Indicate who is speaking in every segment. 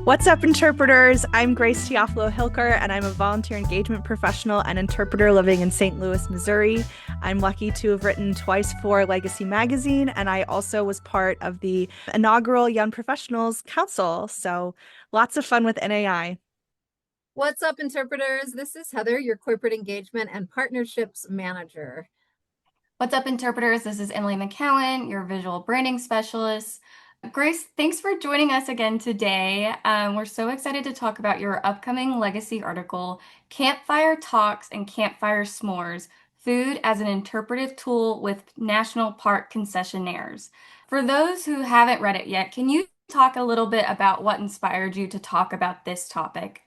Speaker 1: What's up, interpreters? I'm Grace Teofilo Hilker, and I'm a volunteer engagement professional and interpreter living in St. Louis, Missouri. I'm lucky to have written twice for Legacy Magazine, and I also was part of the inaugural Young Professionals Council. So lots of fun with NAI.
Speaker 2: What's up, interpreters? This is Heather, your corporate engagement and partnerships manager.
Speaker 3: What's up, interpreters? This is Emily McCowan, your visual branding specialist. Grace, thanks for joining us again today. We're so excited to talk about your upcoming legacy article, Campfire Talks and Campfire S'mores, Food as an Interpretive Tool with National Park Concessionaires. For those who haven't read it yet, can you talk a little bit about what inspired you to talk about this topic?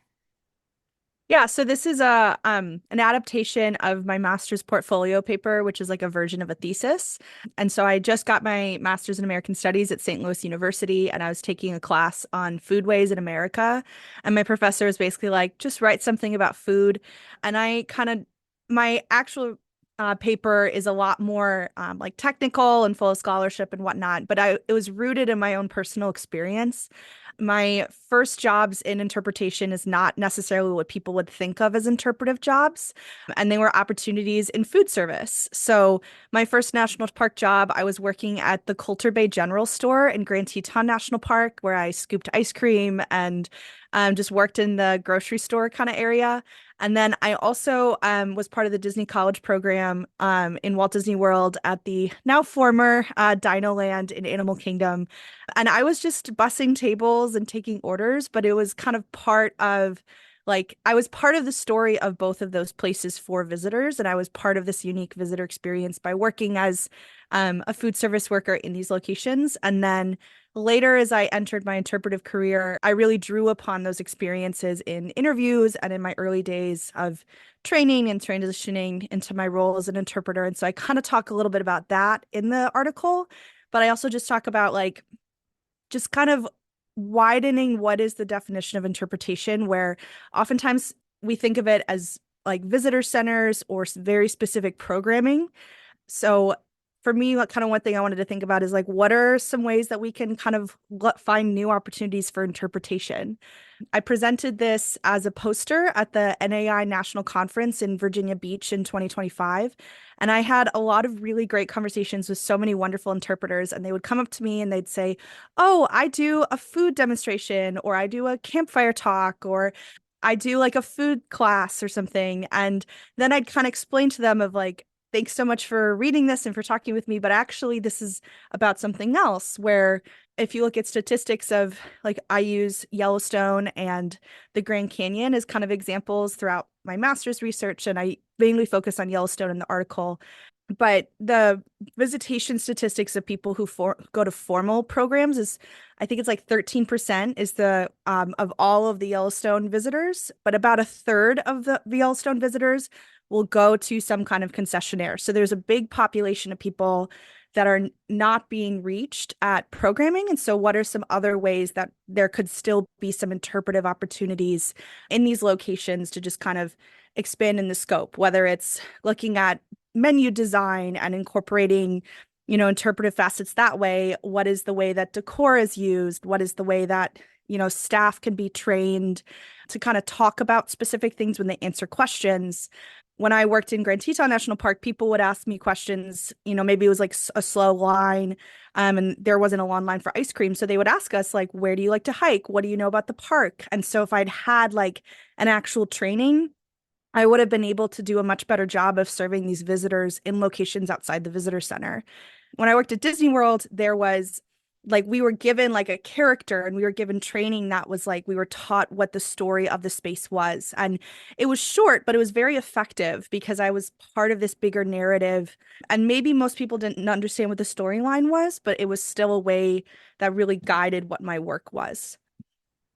Speaker 1: Yeah, so this is an adaptation of my master's portfolio paper, which is like a version of a thesis. And so I just got my master's in American Studies at St. Louis University, and I was taking a class on foodways in America. And my professor was basically like, just write something about food. And my actual paper is a lot more like technical and full of scholarship and whatnot, but it was rooted in my own personal experience. My first jobs in interpretation is not necessarily what people would think of as interpretive jobs, and they were opportunities in food service. So my first national park job, I was working at the Coulter Bay General Store in Grand Teton National Park, where I scooped ice cream and just worked in the grocery store kind of area. And then I also was part of the Disney College program in Walt Disney World at the now former Dino Land in Animal Kingdom. And I was just bussing tables and taking orders, but it was kind of part of I was part of the story of both of those places for visitors. And I was part of this unique visitor experience by working as a food service worker in these locations. And then later, as I entered my interpretive career, I really drew upon those experiences in interviews and in my early days of training and transitioning into my role as an interpreter. And so I kind of talk a little bit about that in the article, but I also just talk about just kind of widening what is the definition of interpretation, where oftentimes we think of it as like visitor centers or very specific programming. So for me, kind of one thing I wanted to think about is like, what are some ways that we can kind of find new opportunities for interpretation? I presented this as a poster at the NAI National Conference in Virginia Beach in 2025. And I had a lot of really great conversations with so many wonderful interpreters. And they would come up to me and they'd say, oh, I do a food demonstration, or I do a campfire talk, or I do like a food class or something. And then I'd kind of explain to them of like, thanks so much for reading this and for talking with me, but actually this is about something else, where if you look at statistics of like, I use Yellowstone and the Grand Canyon as kind of examples throughout my master's research, and I mainly focus on Yellowstone in the article. But the visitation statistics of people who go to formal programs is, I think it's like 13% is the of all of the Yellowstone visitors, but about a third of the Yellowstone visitors will go to some kind of concessionaire. So there's a big population of people that are not being reached at programming. And so what are some other ways that there could still be some interpretive opportunities in these locations to just kind of expand in the scope, whether it's looking at menu design and incorporating, interpretive facets that way. What is the way that decor is used? What is the way that, staff can be trained to kind of talk about specific things when they answer questions? When I worked in Grand Teton National Park, people would ask me questions, maybe it was like a slow line, and there wasn't a long line for ice cream. So they would ask us like, where do you like to hike? What do you know about the park? And so if I'd had like an actual training, I would have been able to do a much better job of serving these visitors in locations outside the visitor center. When I worked at Disney World, there was like, we were given like a character and we were given training that was like, we were taught what the story of the space was. And it was short, but it was very effective because I was part of this bigger narrative. And maybe most people didn't understand what the storyline was, but it was still a way that really guided what my work was.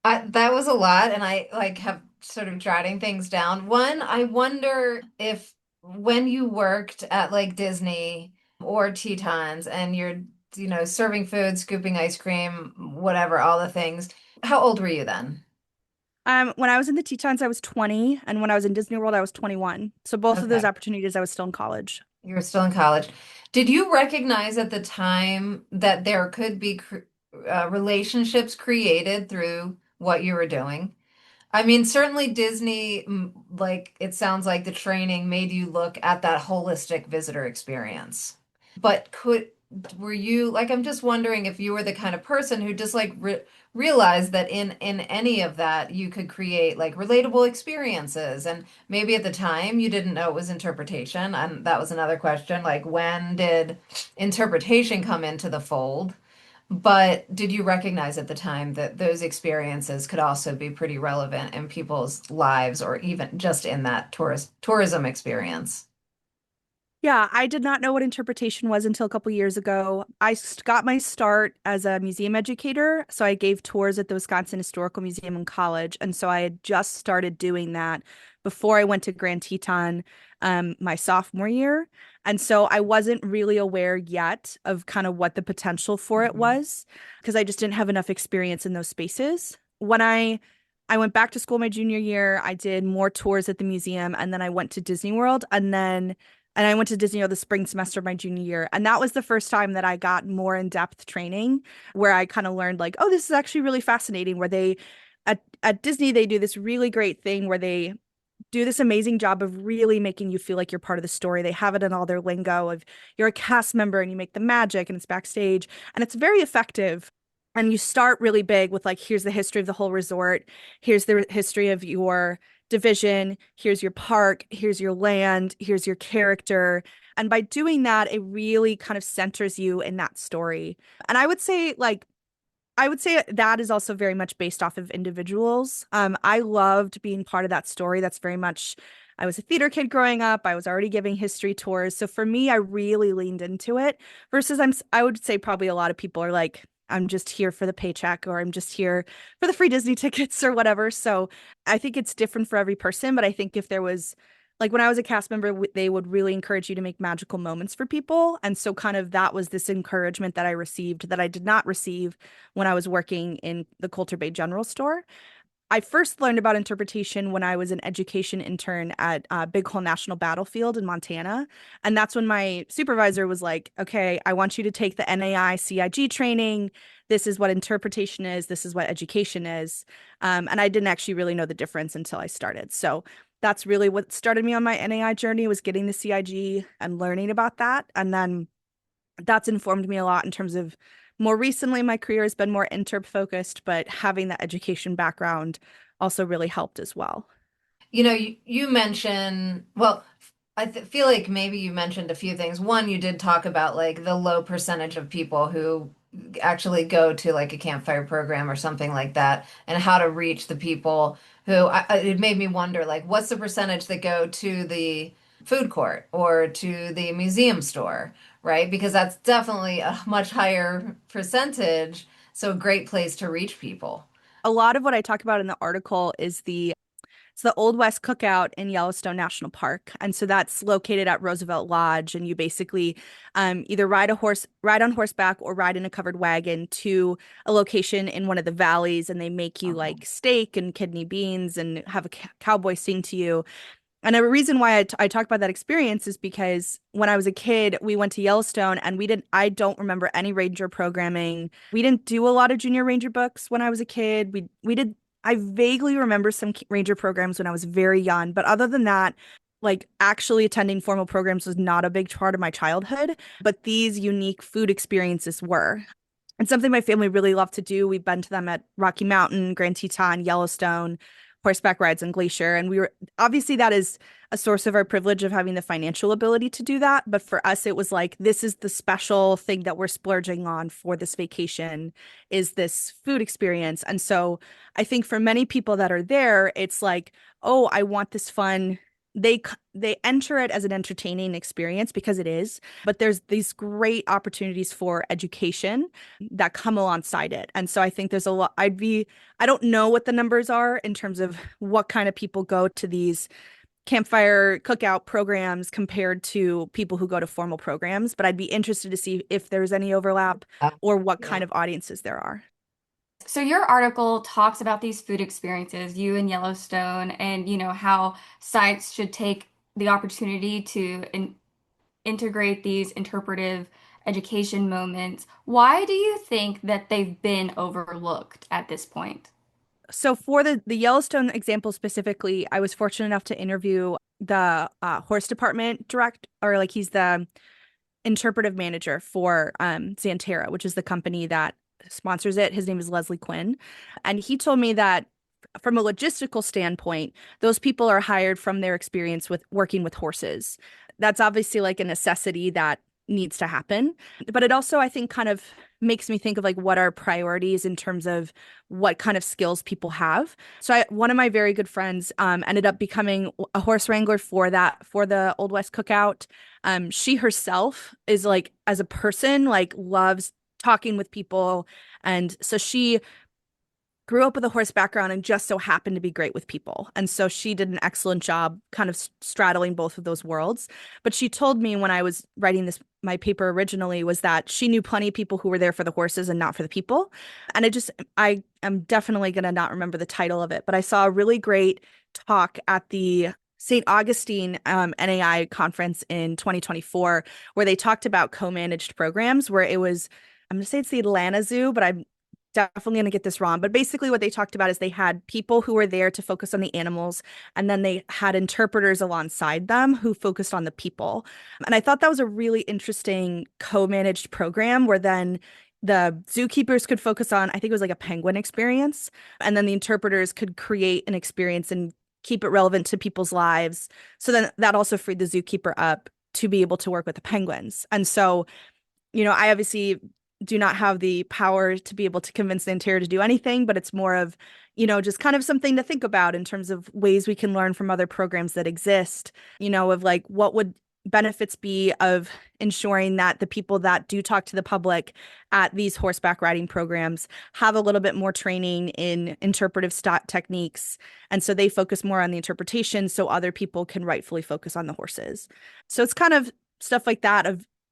Speaker 2: That was a lot, and I like have sort of jotting things down. One, I wonder if when you worked at like Disney or Tetons and you're, serving food, scooping ice cream, whatever, all the things, how old were you then?
Speaker 1: When I was in the Tetons, I was 20, and when I was in Disney World, I was 21. So both of those
Speaker 2: Okay.
Speaker 1: opportunities, I was still in college.
Speaker 2: You were still in college. Did you recognize at the time that there could be relationships created through what you were doing. I mean, certainly Disney, like it sounds like the training made you look at that holistic visitor experience. But were you like, I'm just wondering if you were the kind of person who just like realized that in any of that you could create like relatable experiences, and maybe at the time you didn't know it was interpretation, and that was another question, like when did interpretation come into the fold? But did you recognize at the time that those experiences could also be pretty relevant in people's lives or even just in that tourism experience?
Speaker 1: Yeah, I did not know what interpretation was until a couple years ago. Got my start as a museum educator. So I gave tours at the Wisconsin Historical Museum in college. And so I had just started doing that before I went to Grand Teton my sophomore year. And so I wasn't really aware yet of kind of what the potential for it
Speaker 2: Mhm.
Speaker 1: was because I just didn't have enough experience in those spaces. When I went back to school my junior year, I did more tours at the museum and then I went to Disney World and I went to Disney World the spring semester of my junior year. And that was the first time that I got more in-depth training where I kind of learned like, oh, this is actually really fascinating. Where at Disney, they do this really great thing where they do this amazing job of really making you feel like you're part of the story. They have it in all their lingo of you're a cast member and you make the magic and it's backstage. And it's very effective. And you start really big with like, here's the history of the whole resort. Here's the history of your division. Here's your park. Here's your land. Here's your character. And by doing that, it really kind of centers you in that story. And I would say that is also very much based off of individuals. I loved being part of that story. That's very much, I was a theater kid growing up. I was already giving history tours. So for me, I really leaned into it versus I would say probably a lot of people are like, I'm just here for the paycheck or I'm just here for the free Disney tickets or whatever. So I think it's different for every person. But I think if there was, like when I was a cast member, they would really encourage you to make magical moments for people. And so kind of that was this encouragement that I received that I did not receive when I was working in the Coulter Bay General Store. I first learned about interpretation when I was an education intern at Bighorn National Battlefield in Montana. And that's when my supervisor was like, okay, I want you to take the NAI CIG training. This is what interpretation is. This is what education is. And I didn't actually really know the difference until I started. So that's really what started me on my NAI journey was getting the CIG and learning about that. And then that's informed me a lot in terms of more recently my career has been more interp focused, but having that education background also really helped as well.
Speaker 2: You mentioned, well, I th feel like maybe you mentioned a few things. One, you did talk about like the low percentage of people who actually go to like a campfire program or something like that, and how to reach the people who it made me wonder, like, what's the percentage that go to the food court or to the museum store, right? Because that's definitely a much higher percentage. So a great place to reach people.
Speaker 1: A lot of what I talk about in the article is it's the Old West Cookout in Yellowstone National Park. And so that's located at Roosevelt Lodge. And you basically either ride on horseback or ride in a covered wagon to a location in one of the valleys. And they make you
Speaker 2: Uh-huh.
Speaker 1: like steak and kidney beans and have a cowboy sing to you. And a reason why I talk about that experience is because when I was a kid, we went to Yellowstone and I don't remember any ranger programming. We didn't do a lot of junior ranger books when I was a kid. I vaguely remember some ranger programs when I was very young, but other than that, like actually attending formal programs was not a big part of my childhood, but these unique food experiences were. And something my family really loved to do. We've been to them at Rocky Mountain, Grand Teton, Yellowstone, horseback rides on Glacier. And we were obviously that is a source of our privilege of having the financial ability to do that. But for us, it was like, this is the special thing that we're splurging on for this vacation is this food experience. And so I think for many people that are there, it's like, oh, I want this fun. They enter it as an entertaining experience because it is, but there's these great opportunities for education that come alongside it. And so I think there's a lot, I don't know what the numbers are in terms of what kind of people go to these campfire cookout programs compared to people who go to formal programs, but I'd be interested to see if there's any overlap or what kind
Speaker 2: Yeah.
Speaker 1: of audiences there are.
Speaker 3: So your article talks about these food experiences, you in Yellowstone, and how sites should take the opportunity to integrate these interpretive education moments. Why do you think that they've been overlooked at this point?
Speaker 1: So for the Yellowstone example specifically, I was fortunate enough to interview the horse department direct, or like he's the interpretive manager for Xanterra, which is the company that sponsors it. His name is Leslie Quinn. And he told me that from a logistical standpoint, those people are hired from their experience with working with horses. That's obviously like a necessity that needs to happen. But it also, I think, kind of makes me think of like what are priorities in terms of what kind of skills people have. So one of my very good friends ended up becoming a horse wrangler for the Old West Cookout. She herself is like, as a person, like loves talking with people. And so she grew up with a horse background and just so happened to be great with people. And so she did an excellent job kind of straddling both of those worlds. But she told me when I was writing my paper originally was that she knew plenty of people who were there for the horses and not for the people. And I am definitely going to not remember the title of it, but I saw a really great talk at the St. Augustine NAI conference in 2024, where they talked about co-managed programs where it was, I'm going to say it's the Atlanta Zoo, but I'm definitely going to get this wrong. But basically what they talked about is they had people who were there to focus on the animals, and then they had interpreters alongside them who focused on the people. And I thought that was a really interesting co-managed program where then the zookeepers could focus on, I think it was like a penguin experience, and then the interpreters could create an experience and keep it relevant to people's lives. So then that also freed the zookeeper up to be able to work with the penguins. And so, I obviously do not have the power to be able to convince the interior to do anything, but it's more of, just kind of something to think about in terms of ways we can learn from other programs that exist, of like what would benefits be of ensuring that the people that do talk to the public at these horseback riding programs have a little bit more training in interpretive techniques. And so they focus more on the interpretation so other people can rightfully focus on the horses. So it's kind of stuff like that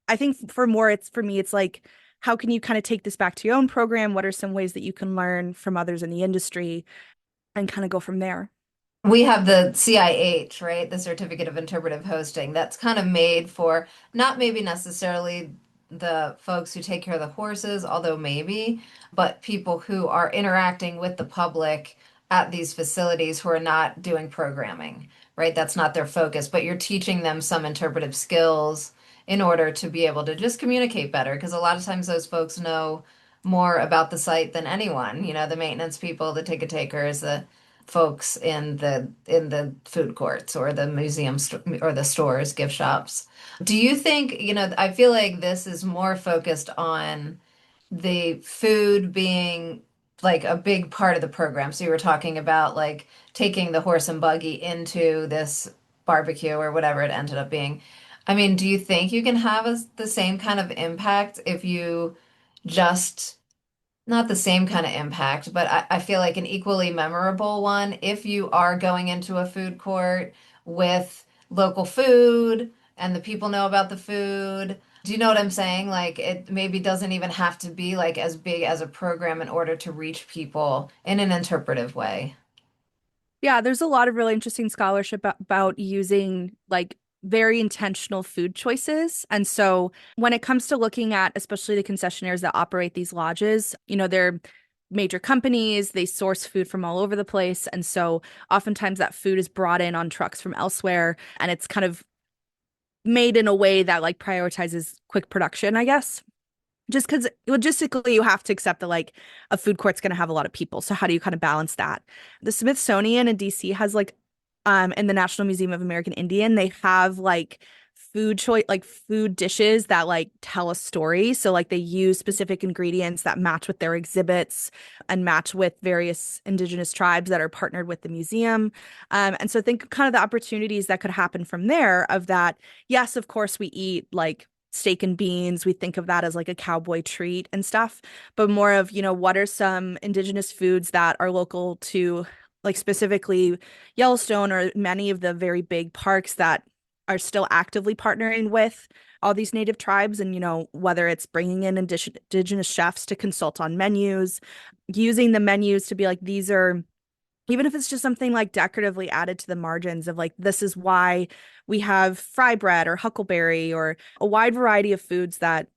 Speaker 1: I think for me, it's like, how can you kind of take this back to your own program? What are some ways that you can learn from others in the industry and kind of go from there?
Speaker 2: We have the CIH, right? The Certificate of Interpretive Hosting. That's kind of made for not maybe necessarily the folks who take care of the horses, although maybe, but people who are interacting with the public at these facilities who are not doing programming, right? That's not their focus, but you're teaching them some interpretive skills in order to be able to just communicate better, because a lot of times those folks know more about the site than anyone, the maintenance people, the ticket takers, the folks in the food courts or the or the stores, gift shops. Do you think, I feel like this is more focused on the food being like a big part of the program. So you were talking about like taking the horse and buggy into this barbecue or whatever it ended up being. I mean, do you think you can have the same kind of impact if you just not the same kind of impact, but I feel like an equally memorable one if you are going into a food court with local food and the people know about the food. Do you know what I'm saying? Like it maybe doesn't even have to be like as big as a program in order to reach people in an interpretive way.
Speaker 1: Yeah, there's a lot of really interesting scholarship about using like very intentional food choices. And so when it comes to looking at especially the concessionaires that operate these lodges, they're major companies, they source food from all over the place. And so oftentimes that food is brought in on trucks from elsewhere and it's kind of made in a way that like prioritizes quick production, I guess. Just because logistically you have to accept that like a food court's going to have a lot of people. So how do you kind of balance that? The Smithsonian in DC has like in the National Museum of American Indian, they have like food dishes that like tell a story. So like they use specific ingredients that match with their exhibits and match with various indigenous tribes that are partnered with the museum. And so think kind of the opportunities that could happen from there of that. Yes, of course we eat like steak and beans. We think of that as like a cowboy treat and stuff, but more of, what are some indigenous foods that are local to like specifically Yellowstone or many of the very big parks that are still actively partnering with all these native tribes. And, whether it's bringing in indigenous chefs to consult on menus, using the menus to be like, these are, even if it's just something like decoratively added to the margins of like, this is why we have fry bread or huckleberry or a wide variety of foods that,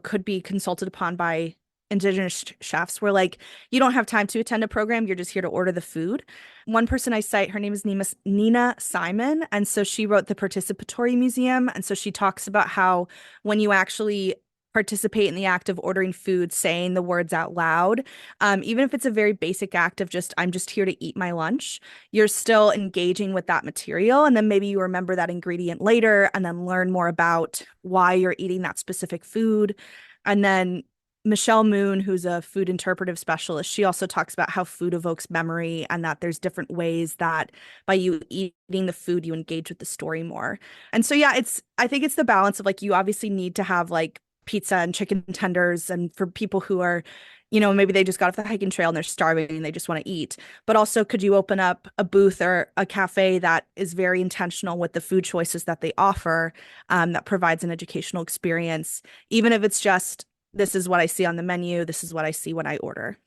Speaker 1: could be consulted upon by indigenous chefs where like you don't have time to attend a program, you're just here to order the food. One person I cite, her name is Nina Simon, and so she wrote the Participatory Museum, and so she talks about how when you actually participate in the act of ordering food, saying the words out loud, even if it's a very basic act of just, I'm just here to eat my lunch, you're still engaging with that material. And then maybe you remember that ingredient later and then learn more about why you're eating that specific food. And then Michelle Moon, who's a food interpretive specialist, she also talks about how food evokes memory and that there's different ways that by you eating the food, you engage with the story more. And so, yeah, I think it's the balance of like, you obviously need to have like pizza and chicken tenders. And for people who are, maybe they just got off the hiking trail and they're starving and they just want to eat. But also, could you open up a booth or a cafe that is very intentional with the food choices that they offer, that provides an educational experience, even if it's just, this is what I see on the menu, this is what I see when I order.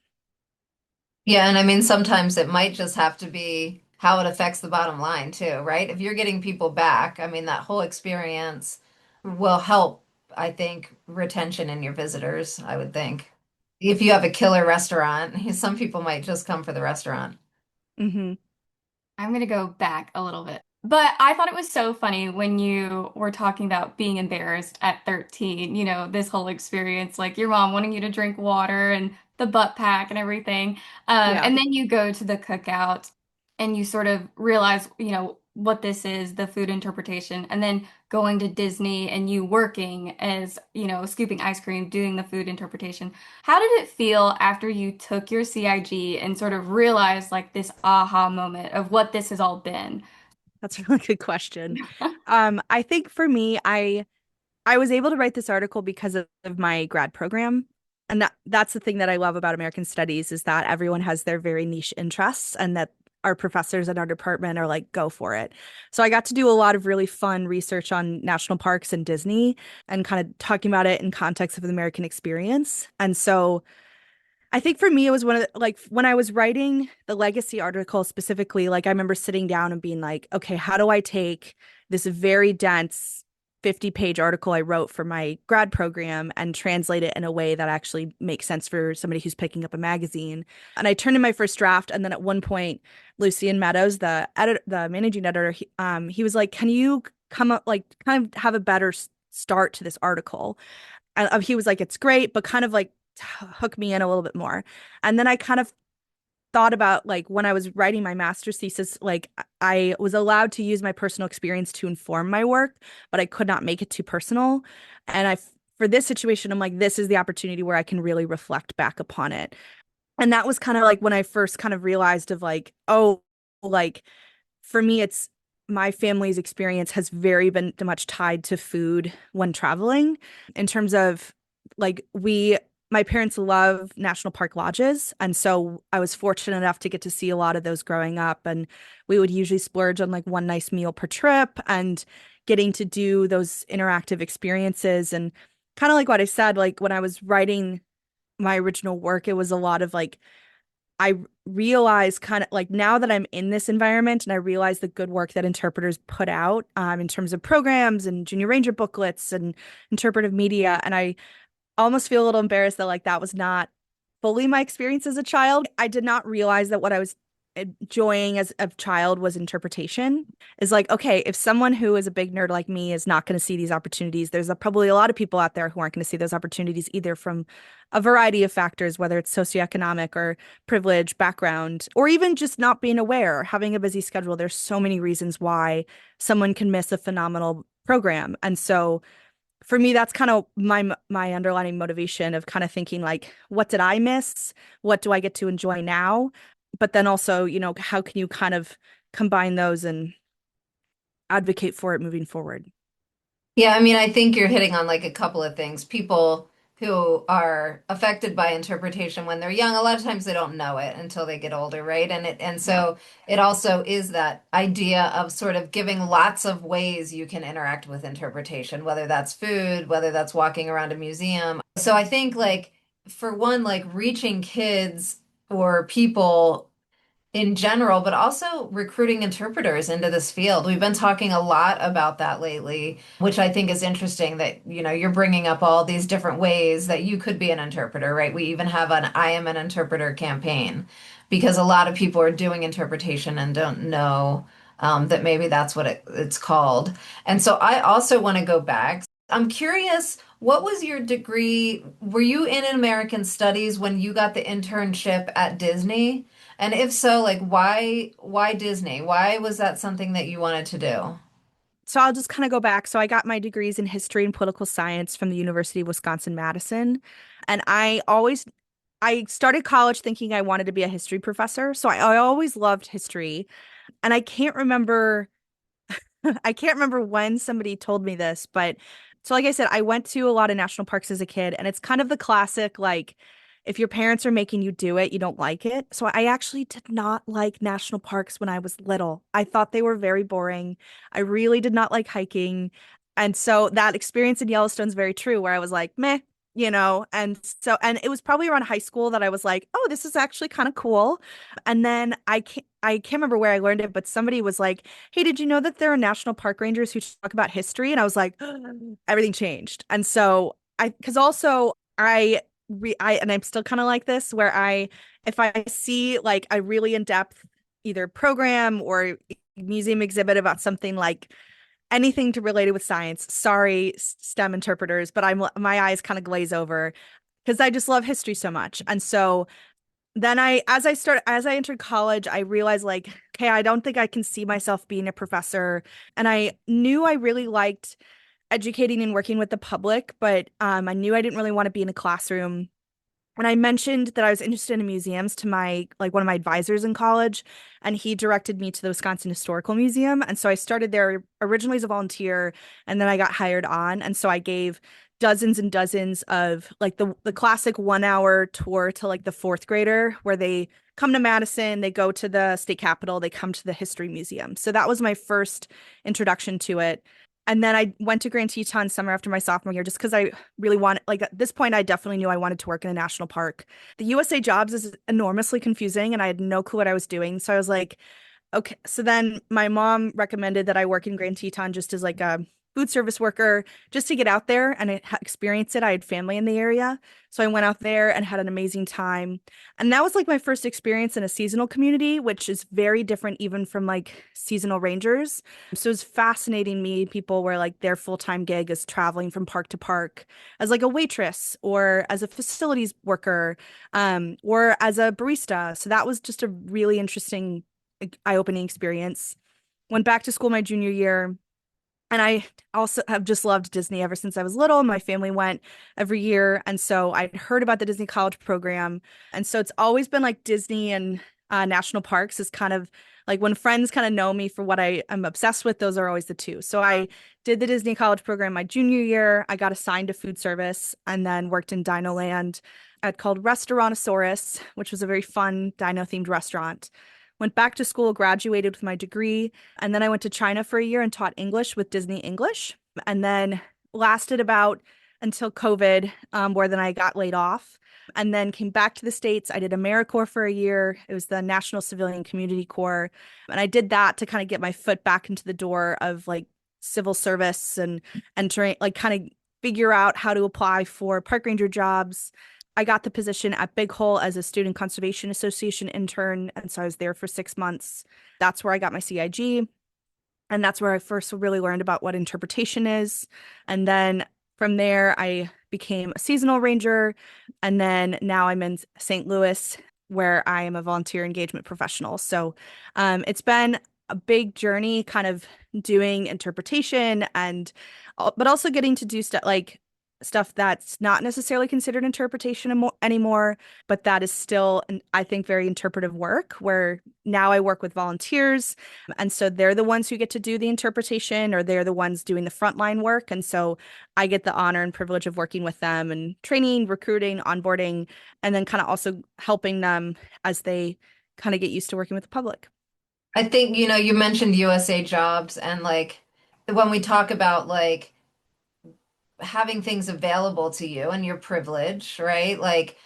Speaker 2: Yeah, and I mean, sometimes it might just have to be how it affects the bottom line too, right? If you're getting people back, I mean, that whole experience will help, I think, retention in your visitors, I would think. If you have a killer restaurant, some people might just come for the restaurant.
Speaker 1: Hmm.
Speaker 3: I'm gonna go back a little bit. But I thought it was so funny when you were talking about being embarrassed at 13, this whole experience, like your mom wanting you to drink water and the butt pack and everything.
Speaker 1: Yeah,
Speaker 3: And then you go to the cookout and you sort of realize, what this is, the food interpretation, and then going to Disney and you working as, scooping ice cream, doing the food interpretation. How did it feel after you took your CIG and sort of realized like this aha moment of what this has all been?
Speaker 1: that's a really good question. I think for me, I was able to write this article because of my grad program. And that's the thing that I love about American Studies is that everyone has their very niche interests and that our professors in our department are like, go for it. So I got to do a lot of really fun research on national parks and Disney and kind of talking about it in context of the American experience. And so I think for me, it was one of the, like when I was writing the legacy article specifically, like I remember sitting down and being like, okay, how do I take this very dense 50-page article I wrote for my grad program and translate it in a way that actually makes sense for somebody who's picking up a magazine? And I turned in my first draft. And then at one point, Lucian Meadows, the managing editor, he was like, can you come up, like, kind of have a better start to this article? And he was like, it's great, but kind of like hook me in a little bit more. And then I kind of thought about like when I was writing my master's thesis, like I was allowed to use my personal experience to inform my work, but I could not make it too personal. And for this situation, I'm like, this is the opportunity where I can really reflect back upon it. And that was kind of like when I first kind of realized of like, oh, like for me, it's my family's experience has very been much tied to food when traveling in terms of like my parents love national park lodges. And so I was fortunate enough to get to see a lot of those growing up. And we would usually splurge on like one nice meal per trip and getting to do those interactive experiences. And kind of like what I said, like when I was writing my original work, it was a lot of like, I realize kind of like now that I'm in this environment and I realize the good work that interpreters put out in terms of programs and junior ranger booklets and interpretive media. And I almost feel a little embarrassed that like that was not fully my experience as a child. I did not realize that what I was enjoying as a child was interpretation. Is like, okay, if someone who is a big nerd like me is not going to see these opportunities, there's probably a lot of people out there who aren't going to see those opportunities either from a variety of factors, whether it's socioeconomic or privilege, background, or even just not being aware, having a busy schedule. There's so many reasons why someone can miss a phenomenal program. And so for me, that's kind of my underlying motivation of kind of thinking like, what did I miss? What do I get to enjoy now? But then also, how can you kind of combine those and advocate for it moving forward?
Speaker 2: Yeah, I mean, I think you're hitting on like a couple of things. People who are affected by interpretation when they're young, a lot of times they don't know it until they get older, right? And
Speaker 1: Yeah.
Speaker 2: so it also is that idea of sort of giving lots of ways you can interact with interpretation, whether that's food, whether that's walking around a museum. So I think like for one, like reaching kids or people in general, but also recruiting interpreters into this field. We've been talking a lot about that lately, which I think is interesting that, you're bringing up all these different ways that you could be an interpreter, right? We even have an I am an interpreter campaign because a lot of people are doing interpretation and don't know that maybe that's what it's called. And so I also want to go back. I'm curious, what was your degree? Were you in American Studies when you got the internship at Disney? And if so, like why Disney? Why was that something that you wanted to do?
Speaker 1: So I'll just kind of go back. So I got my degrees in history and political science from the University of Wisconsin-Madison. And I started college thinking I wanted to be a history professor. So I always loved history. And I can't remember when somebody told me this, but so like I said, I went to a lot of national parks as a kid, and it's kind of the classic, like, if your parents are making you do it, you don't like it. So I actually did not like national parks when I was little. I thought they were very boring. I really did not like hiking. And so that experience in Yellowstone's very true, where I was like, meh, and it was probably around high school that I was like, oh, this is actually kind of cool. And then I can't remember where I learned it, but somebody was like, hey, did you know that there are national park rangers who talk about history? And I was like, everything changed. And so because also and I'm still kind of like this, where if I see like a really in-depth either program or museum exhibit about something like anything to related with science, sorry, STEM interpreters, but my eyes kind of glaze over because I just love history so much. And so then as I entered college, I realized like, okay, I don't think I can see myself being a professor. And I knew I really liked educating and working with the public, but I knew I didn't really want to be in a classroom. And I mentioned that I was interested in museums to my like one of my advisors in college, and he directed me to the Wisconsin Historical Museum. And so I started there originally as a volunteer, and then I got hired on. And so I gave dozens and dozens of like the classic 1 hour tour to like the fourth grader, where they come to Madison, they go to the state capitol, they come to the history museum. So that was my first introduction to it. And then I went to Grand Teton summer after my sophomore year just because I really wanted, like at this point, I definitely knew I wanted to work in a national park. The USA Jobs is enormously confusing and I had no clue what I was doing. So I was like, okay. So then my mom recommended that I work in Grand Teton just as like a food service worker, just to get out there and experience it. I had family in the area. So I went out there and had an amazing time. And that was like my first experience in a seasonal community, which is very different even from like seasonal rangers. So it's fascinating meeting people where like their full-time gig is traveling from park to park as like a waitress or as a facilities worker, or as a barista. So that was just a really interesting, eye-opening experience. Went back to school my junior year, and I also have just loved Disney ever since I was little. My family went every year. And so I'd heard about the Disney College program. And so it's always been like Disney and national parks is kind of like when friends kind of know me for what I am obsessed with, those are always the two. So I did the Disney College program my junior year. I got assigned to food service and then worked in Dino Land at called Restaurantosaurus, which was a very fun dino themed restaurant. Went back to school, graduated with my degree, and then I went to China for a year and taught English with Disney English, and then lasted about until COVID, where then I got laid off, and then came back to the States. I did AmeriCorps for a year. It was the National Civilian Community Corps, and I did that to kind of get my foot back into the door of like civil service and entering, like kind of figure out how to apply for park ranger jobs. I got the position at Big Hole as a Student Conservation Association intern. And so I was there for 6 months. That's where I got my CIG. And that's where I first really learned about what interpretation is. And then from there, I became a seasonal ranger. And then now I'm in St. Louis, where I am a volunteer engagement professional. So it's been a big journey kind of doing interpretation and but also getting to do stuff like stuff that's not necessarily considered interpretation anymore, but that is still, I think, very interpretive work where now I work with volunteers. And so they're the ones who get to do the interpretation or they're the ones doing the frontline work. And so I get the honor and privilege of working with them and training, recruiting, onboarding, and then kind of also helping them as they kind of get used to working with the public.
Speaker 2: I think, you mentioned USA Jobs and like when we talk about like having things available to you and your privilege, right? Like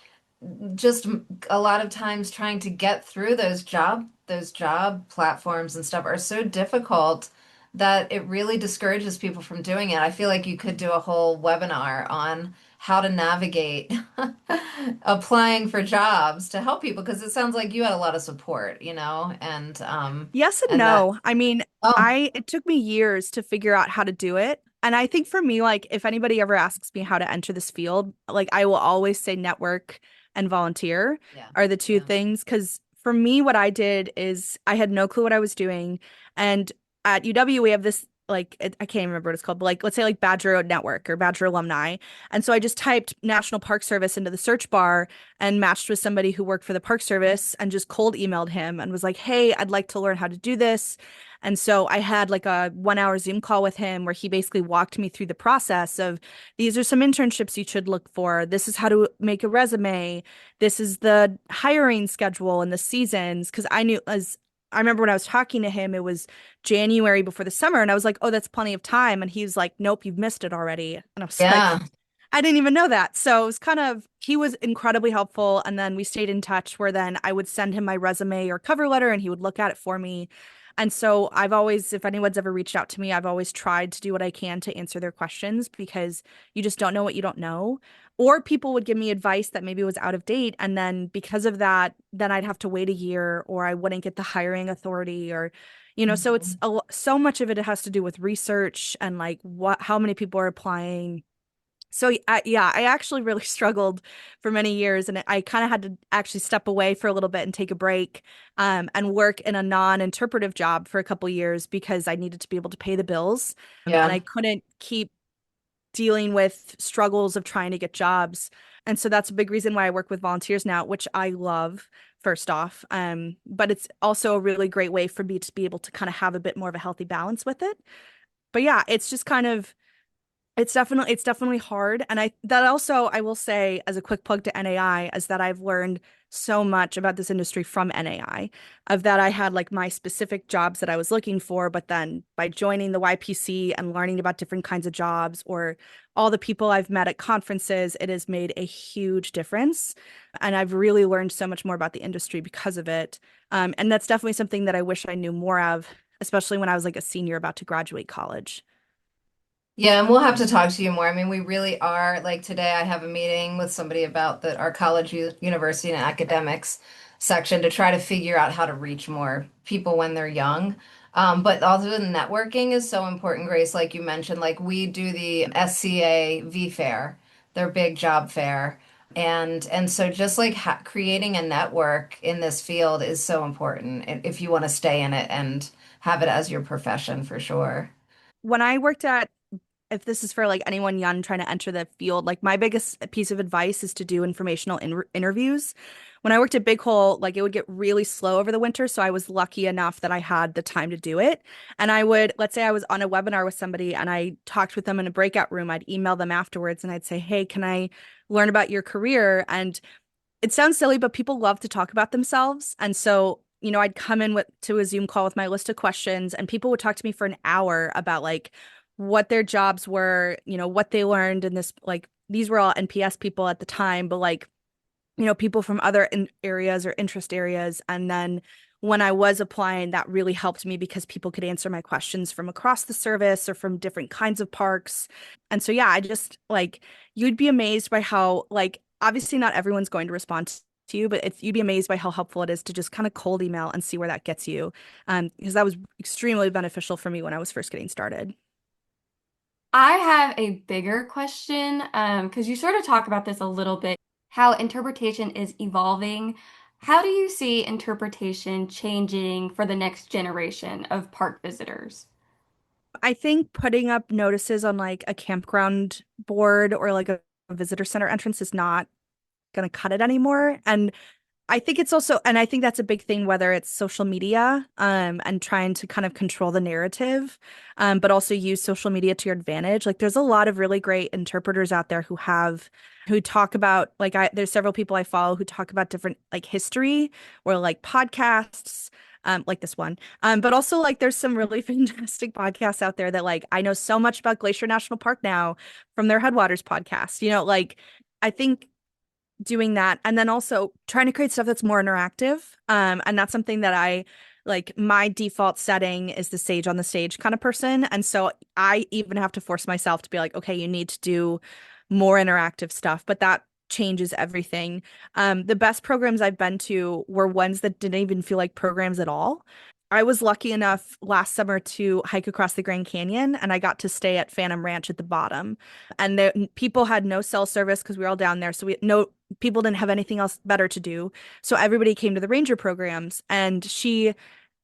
Speaker 2: just a lot of times trying to get through those job platforms and stuff are so difficult that it really discourages people from doing it. I feel like you could do a whole webinar on how to navigate applying for jobs to help people because it sounds like you had a lot of support,
Speaker 1: Yes and
Speaker 2: and that
Speaker 1: no. I mean,
Speaker 2: oh
Speaker 1: it took me years to figure out how to do it. And I think for me, like if anybody ever asks me how to enter this field, like I will always say network and volunteer
Speaker 2: yeah.
Speaker 1: are the two
Speaker 2: Yeah.
Speaker 1: things. Because for me, what I did is I had no clue what I was doing. And at UW, we have this like I can't even remember what it's called, but like let's say like Badger Network or Badger Alumni. And so I just typed National Park Service into the search bar and matched with somebody who worked for the Park Service and just cold emailed him and was like, "Hey, I'd like to learn how to do this." And so I had like a 1 hour Zoom call with him where he basically walked me through the process of these are some internships you should look for. This is how to make a resume. This is the hiring schedule and the seasons. Because I remember when I was talking to him, it was January before the summer, and I was like, "Oh, that's plenty of time." And he was like, "Nope, you've missed it already." And I was like,
Speaker 2: Yeah.
Speaker 1: I didn't even know that. So it was kind of, he was incredibly helpful. And then we stayed in touch where then I would send him my resume or cover letter and he would look at it for me. And so I've always, if anyone's ever reached out to me, I've always tried to do what I can to answer their questions because you just don't know what you don't know. Or people would give me advice that maybe was out of date. And then because of that, then I'd have to wait a year or I wouldn't get the hiring authority or, so it's
Speaker 2: Mhm.
Speaker 1: so much of it has to do with research and like how many people are applying. So yeah, I actually really struggled for many years, and I kind of had to actually step away for a little bit and take a break, and work in a non-interpretive job for a couple years because I needed to be able to pay the bills, and
Speaker 2: Yeah.
Speaker 1: I couldn't keep dealing with struggles of trying to get jobs. And so that's a big reason why I work with volunteers now, which I love, first off. But it's also a really great way for me to be able to kind of have a bit more of a healthy balance with it. But yeah, it's just kind of it's definitely hard. And I that also I will say as a quick plug to NAI is that I've learned so much about this industry from NAI, of that I had like my specific jobs that I was looking for, but then by joining the YPC and learning about different kinds of jobs or all the people I've met at conferences, it has made a huge difference. And I've really learned so much more about the industry because of it. And that's definitely something that I wish I knew more of, especially when I was like a senior about to graduate college.
Speaker 2: Yeah, and we'll have to talk to you more. I mean, we really are like today I have a meeting with somebody about our college, university, and academics section to try to figure out how to reach more people when they're young. But also the networking is so important, Grace, like you mentioned. Like we do the SCA V Fair, their big job fair. And so just like ha creating a network in this field is so important if you want to stay in it and have it as your profession for sure.
Speaker 1: When I worked at if this is for like anyone young trying to enter the field, like my biggest piece of advice is to do informational interviews. When I worked at Big Hole, like it would get really slow over the winter, so I was lucky enough that I had the time to do it. And I would, let's say I was on a webinar with somebody and I talked with them in a breakout room, I'd email them afterwards and I'd say, "Hey, can I learn about your career?" And it sounds silly, but people love to talk about themselves. And so, I'd come in to a Zoom call with my list of questions, and people would talk to me for an hour about like what their jobs were, what they learned in this. Like these were all NPS people at the time, but like, people from other areas or interest areas. And then when I was applying, that really helped me because people could answer my questions from across the service or from different kinds of parks. And so, yeah, I just like, you'd be amazed by how, like, obviously not everyone's going to respond to you, but you'd be amazed by how helpful it is to just kind of cold email and see where that gets you. Because that was extremely beneficial for me when I was first getting started.
Speaker 3: I have a bigger question, because you sort of talk about this a little bit, how interpretation is evolving. How do you see interpretation changing for the next generation of park visitors?
Speaker 1: I think putting up notices on like a campground board or like a visitor center entrance is not going to cut it anymore. And I think it's also, and I think that's a big thing, whether it's social media, and trying to kind of control the narrative, but also use social media to your advantage. Like there's a lot of really great interpreters out there who talk about, like, there's several people I follow who talk about different like history or like podcasts, like this one. But also like there's some really fantastic podcasts out there that like I know so much about Glacier National Park now from their Headwaters podcast. Like I think doing that. And then also trying to create stuff that's more interactive. And that's something that I like my default setting is the sage on the stage kind of person. And so I even have to force myself to be like, okay, you need to do more interactive stuff, but that changes everything. The best programs I've been to were ones that didn't even feel like programs at all. I was lucky enough last summer to hike across the Grand Canyon and I got to stay at Phantom Ranch at the bottom. And people had no cell service because we were all down there. So we no people didn't have anything else better to do. So everybody came to the ranger programs and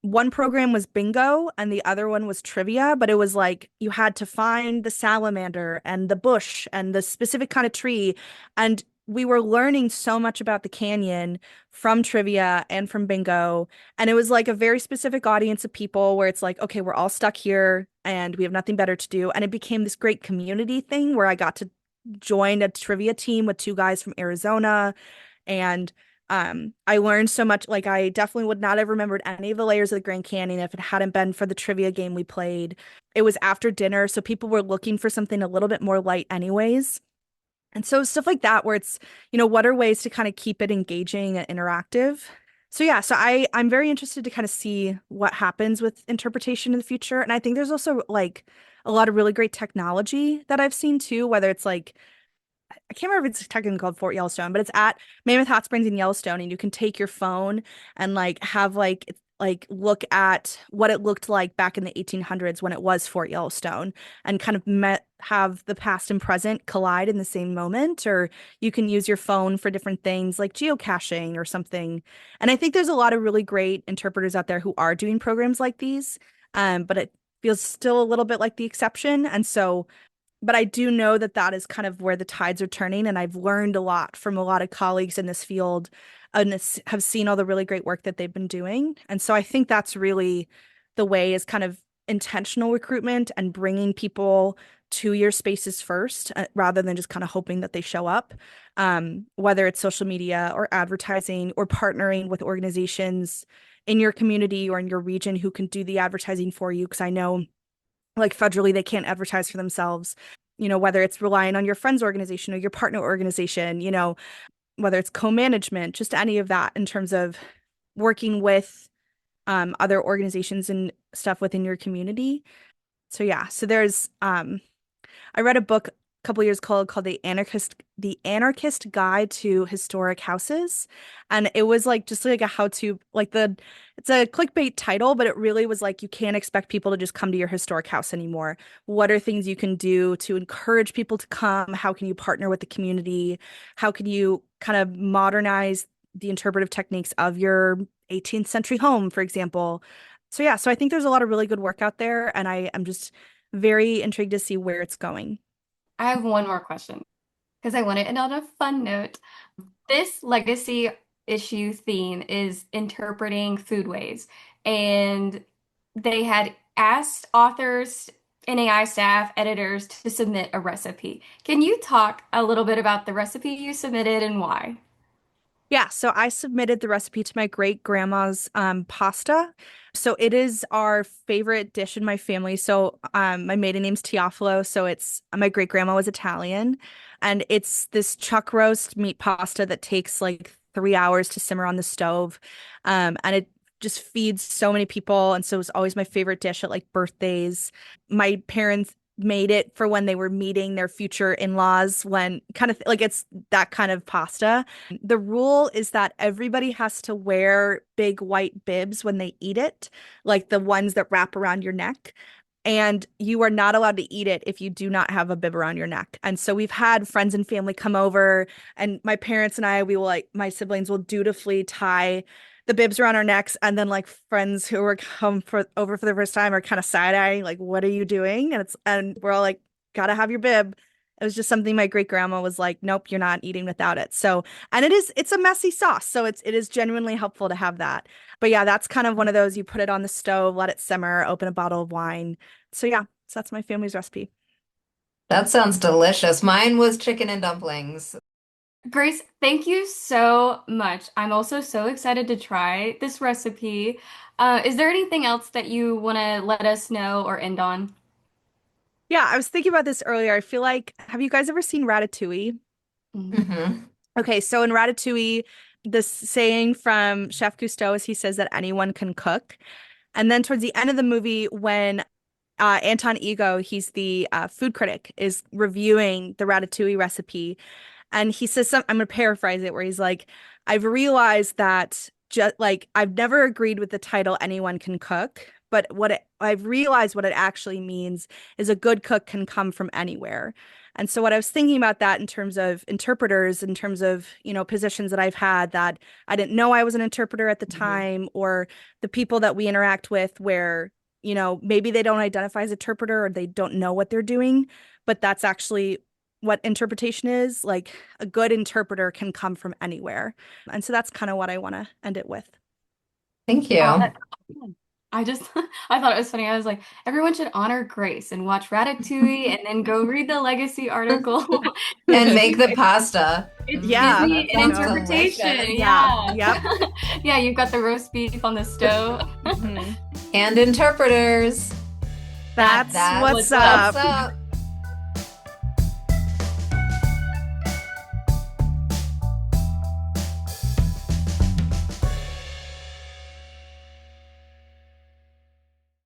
Speaker 1: one program was bingo and the other one was trivia, but it was like you had to find the salamander and the bush and the specific kind of tree. And we were learning so much about the canyon from trivia and from bingo. And it was like a very specific audience of people where it's like, okay, we're all stuck here and we have nothing better to do. And it became this great community thing where I got to join a trivia team with two guys from Arizona. And I learned so much. Like I definitely would not have remembered any of the layers of the Grand Canyon if it hadn't been for the trivia game we played. It was after dinner, so people were looking for something a little bit more light anyways. And so stuff like that where it's, what are ways to kind of keep it engaging and interactive? So yeah, so I'm very interested to kind of see what happens with interpretation in the future. And I think there's also like a lot of really great technology that I've seen too, whether it's like I can't remember if it's technically called Fort Yellowstone, but it's at Mammoth Hot Springs in Yellowstone, and you can take your phone and like have like look at what it looked like back in the 1800s when it was Fort Yellowstone, and kind of have the past and present collide in the same moment. Or you can use your phone for different things like geocaching or something. And I think there's a lot of really great interpreters out there who are doing programs like these, but it feels still a little bit like the exception. And so but I do know that that is kind of where the tides are turning. And I've learned a lot from a lot of colleagues in this field and have seen all the really great work that they've been doing. And so I think that's really the way is kind of intentional recruitment and bringing people to your spaces first rather than just kind of hoping that they show up, whether it's social media or advertising or partnering with organizations in your community or in your region who can do the advertising for you. Because I know like federally they can't advertise for themselves, whether it's relying on your friend's organization or your partner organization, whether it's co-management, just any of that in terms of working with other organizations and stuff within your community. So yeah, so there's I read a book a couple years called The Anarchist Guide to Historic Houses. And it was like just like a how-to it's a clickbait title, but it really was like you can't expect people to just come to your historic house anymore. What are things you can do to encourage people to come? How can you partner with the community? How can you kind of modernize the interpretive techniques of your 18th century home, for example? So yeah, so I think there's a lot of really good work out there, and I am just very intrigued to see where it's going.
Speaker 3: I have one more question because I want to end on a fun note. This legacy issue theme is interpreting foodways, and they had asked authors, NAI staff, editors to submit a recipe. Can you talk a little bit about the recipe you submitted and why?
Speaker 1: Yeah, so I submitted the recipe to my great grandma's pasta. So it is our favorite dish in my family. So my maiden name's Teofilo. So it's my great grandma was Italian, and it's this chuck roast meat pasta that takes like 3 hours to simmer on the stove, and it just feeds so many people. And so it's always my favorite dish at like birthdays. My parents made it for when they were meeting their future in-laws, when kind of like it's that kind of pasta. The rule is that everybody has to wear big white bibs when they eat it, like the ones that wrap around your neck. And you are not allowed to eat it if you do not have a bib around your neck. And so we've had friends and family come over, and my parents and we will like, my siblings will dutifully tie the bibs around our necks. And then like friends who were come for over for the first time are kind of side-eyeing, like, what are you doing? And we're all like, gotta have your bib. It was just something my great grandma was like, nope, you're not eating without it. So, and it's a messy sauce. So it is genuinely helpful to have that. But yeah, that's kind of one of those, you put it on the stove, let it simmer, open a bottle of wine. So yeah, so that's my family's recipe.
Speaker 2: That sounds delicious. Mine was chicken and dumplings.
Speaker 3: Grace, thank you so much. I'm also so excited to try this recipe. Is there anything else that you want to let us know or end on?
Speaker 1: Yeah, I was thinking about this earlier. I feel like, have you guys ever seen Ratatouille?
Speaker 3: Mhm.
Speaker 2: Hmm.
Speaker 1: Okay, so in Ratatouille, the saying from Chef Cousteau is he says that anyone can cook. And then towards the end of the movie, when Anton Ego, he's the food critic, is reviewing the Ratatouille recipe, and he says I'm going to paraphrase it, where he's like, I've realized that just like I've never agreed with the title anyone can cook, but I've realized what it actually means is a good cook can come from anywhere. And so what I was thinking about that in terms of interpreters, in terms of, positions that I've had that I didn't know I was an interpreter at the time, or the people that we interact with where, maybe they don't identify as interpreter or they don't know what they're doing, but that's actually what interpretation is. Like a good interpreter can come from anywhere. And so that's kind of what I want to end it with.
Speaker 2: Thank
Speaker 3: Oh,
Speaker 2: you.
Speaker 3: that's awesome. I just I thought it was funny. I was like, everyone should honor Grace and watch Ratatouille and then go read the legacy article.
Speaker 2: And
Speaker 3: It's
Speaker 2: make the pasta.
Speaker 3: it's
Speaker 1: Yeah,
Speaker 3: busy
Speaker 2: That
Speaker 3: in
Speaker 2: sounds
Speaker 3: interpretation.
Speaker 2: delicious.
Speaker 1: Yeah.
Speaker 3: Yeah.
Speaker 1: Yep.
Speaker 3: Yeah, you've got the roast beef on the stove.
Speaker 1: Mhm.
Speaker 2: And interpreters.
Speaker 1: That's
Speaker 3: That
Speaker 1: what's
Speaker 3: was
Speaker 1: up.
Speaker 2: What's up?